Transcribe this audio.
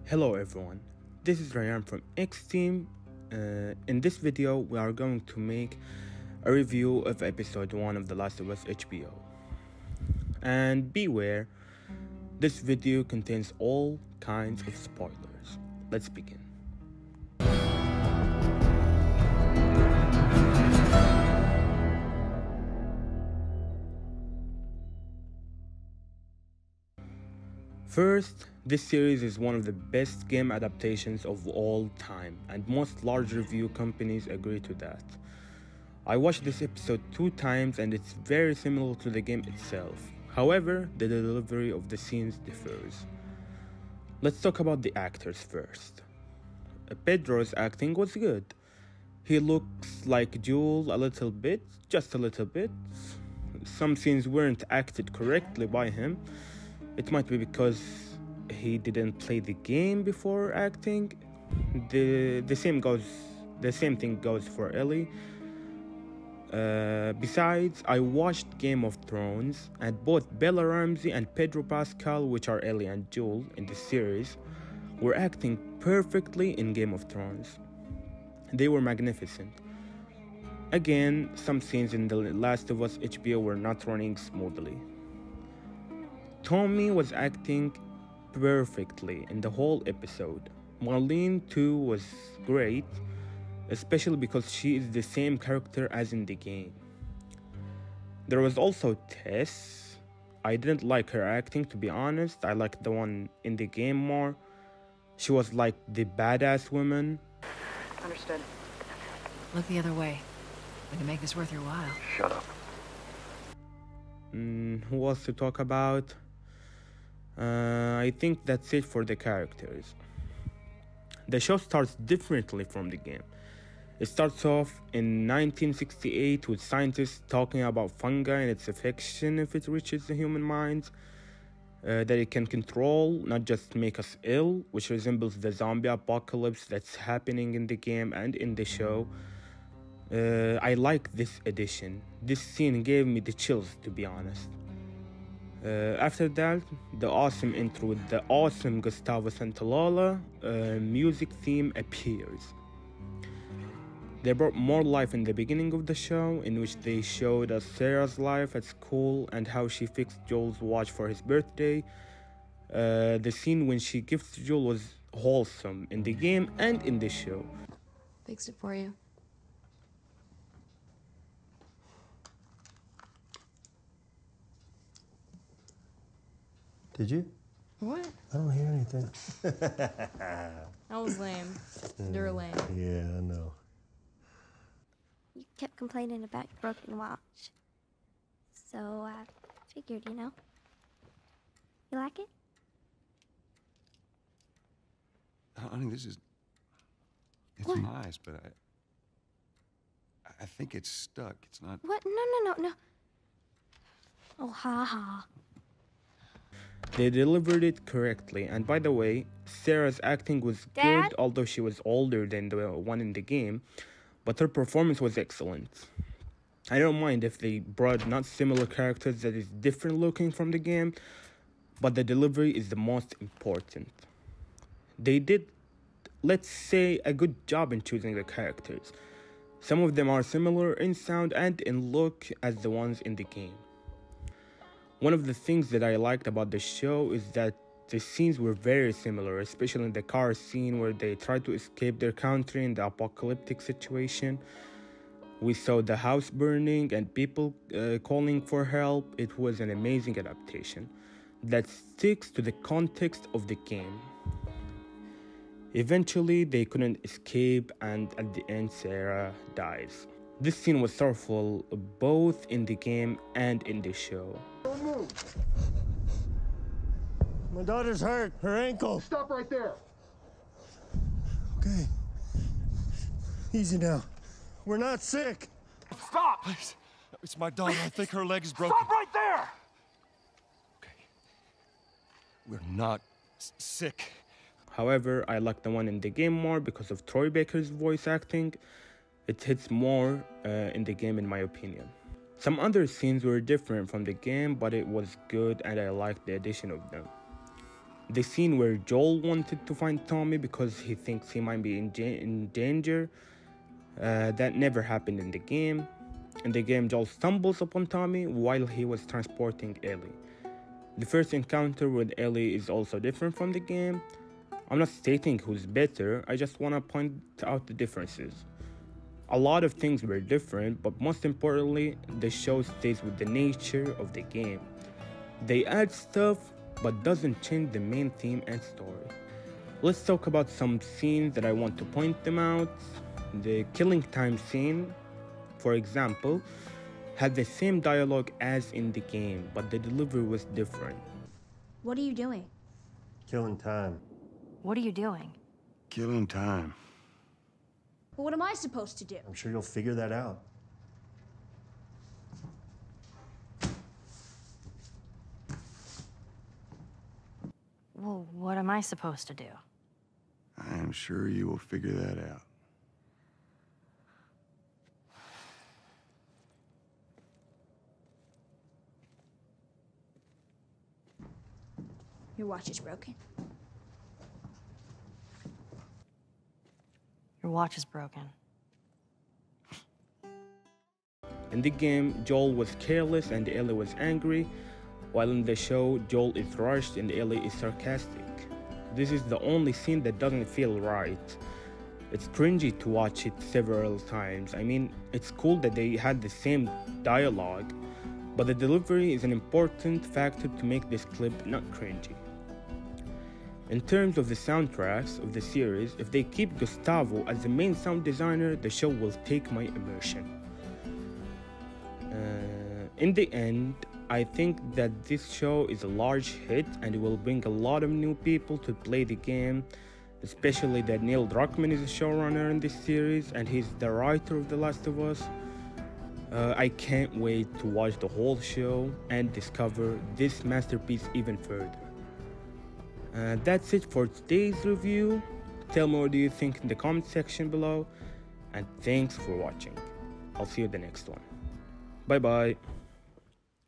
Hello everyone, this is Ryan from Xteam. In this video we are going to make a review of episode 1 of The Last of Us HBO. And beware, this video contains all kinds of spoilers. Let's begin. First, this series is one of the best game adaptations of all time, and most large review companies agree to that. I watched this episode 2 times and it's very similar to the game itself. However, the delivery of the scenes differs. Let's talk about the actors first. Pedro's acting was good. He looks like Joel a little bit, just a little bit. Some scenes weren't acted correctly by him. It might be because he didn't play the game before acting. The same thing goes for Ellie. Besides, I watched Game of Thrones, and both Bella Ramsey and Pedro Pascal, which are Ellie and Joel in the series, were acting perfectly in Game of Thrones. They were magnificent. Again, some scenes in The Last of Us HBO were not running smoothly. Tommy was acting perfectly in the whole episode. Marlene too was great, especially because she is the same character as in the game. There was also Tess. I didn't like her acting, to be honest. I liked the one in the game more. She was like the badass woman. Understood. Look the other way. We can make this worth your while. Shut up. Who else to talk about? I think that's it for the characters. The show starts differently from the game. It starts off in 1968 with scientists talking about fungi and its affection if it reaches the human minds, that it can control, not just make us ill, which resembles the zombie apocalypse that's happening in the game and in the show. I like this addition. This scene gave me the chills, to be honest. After that, the awesome intro with the awesome Gustavo Santaolalla music theme appears. They brought more life in the beginning of the show, in which they showed us Sarah's life at school and how she fixed Joel's watch for his birthday. The scene when she gifts Joel was wholesome in the game and in the show. Fixed it for you. Did you? What? I don't hear anything. That was lame. You're lame. Yeah, I know. You kept complaining about your broken watch. So I figured, you like it? Honey, it's What? nice, but I think it's stuck. It's not. What? No. Oh, ha ha. They delivered it correctly, and by the way, Sarah's acting was Dad? good, although she was older than the one in the game, but her performance was excellent. I don't mind if they brought not similar characters that is different looking from the game, but the delivery is the most important. They did, let's say, a good job in choosing the characters. Some of them are similar in sound and in look as the ones in the game. One of the things that I liked about the show is that the scenes were very similar, especially in the car scene where they tried to escape their country in the apocalyptic situation. We saw the house burning and people calling for help. It was an amazing adaptation that sticks to the context of the game. Eventually, they couldn't escape, and at the end, Sarah dies. This scene was sorrowful both in the game and in the show. My daughter's hurt. Her ankle. Stop right there. Okay. Easy now. We're not sick. Stop. Please. It's my daughter. I think her leg is broken. Stop right there. Okay. We're not sick. However, I like the one in the game more because of Troy Baker's voice acting. It hits more in the game, in my opinion. Some other scenes were different from the game, but it was good and I liked the addition of them. the scene where Joel wanted to find Tommy because he thinks he might be in danger, that never happened in the game. In the game, Joel stumbles upon Tommy while he was transporting Ellie. The first encounter with Ellie is also different from the game. I'm not stating who's better, I just want to point out the differences. A lot of things were different, but most importantly, the show stays with the nature of the game. They add stuff, but doesn't change the main theme and story. Let's talk about some scenes that I want to point them out. The killing time scene, for example, had the same dialogue as in the game, but the delivery was different. What are you doing? Killing time. What are you doing? Killing time. What am I supposed to do? I'm sure you'll figure that out. Well, what am I supposed to do? I am sure you will figure that out. Your watch is broken. Your watch is broken. In the game, Joel was careless and Ellie was angry, while in the show, Joel is rushed and Ellie is sarcastic. This is the only scene that doesn't feel right. It's cringy to watch it several times. I mean, it's cool that they had the same dialogue, but the delivery is an important factor to make this clip not cringy. In terms of the soundtracks of the series, if they keep Gustavo as the main sound designer, the show will take my immersion. In the end, I think that this show is a large hit and it will bring a lot of new people to play the game, especially that Neil Druckmann is a showrunner in this series and he's the writer of The Last of Us. I can't wait to watch the whole show and discover this masterpiece even further. That's it for today's review. Tell me what do you think in the comment section below, and thanks for watching. I'll see you in the next one. Bye bye.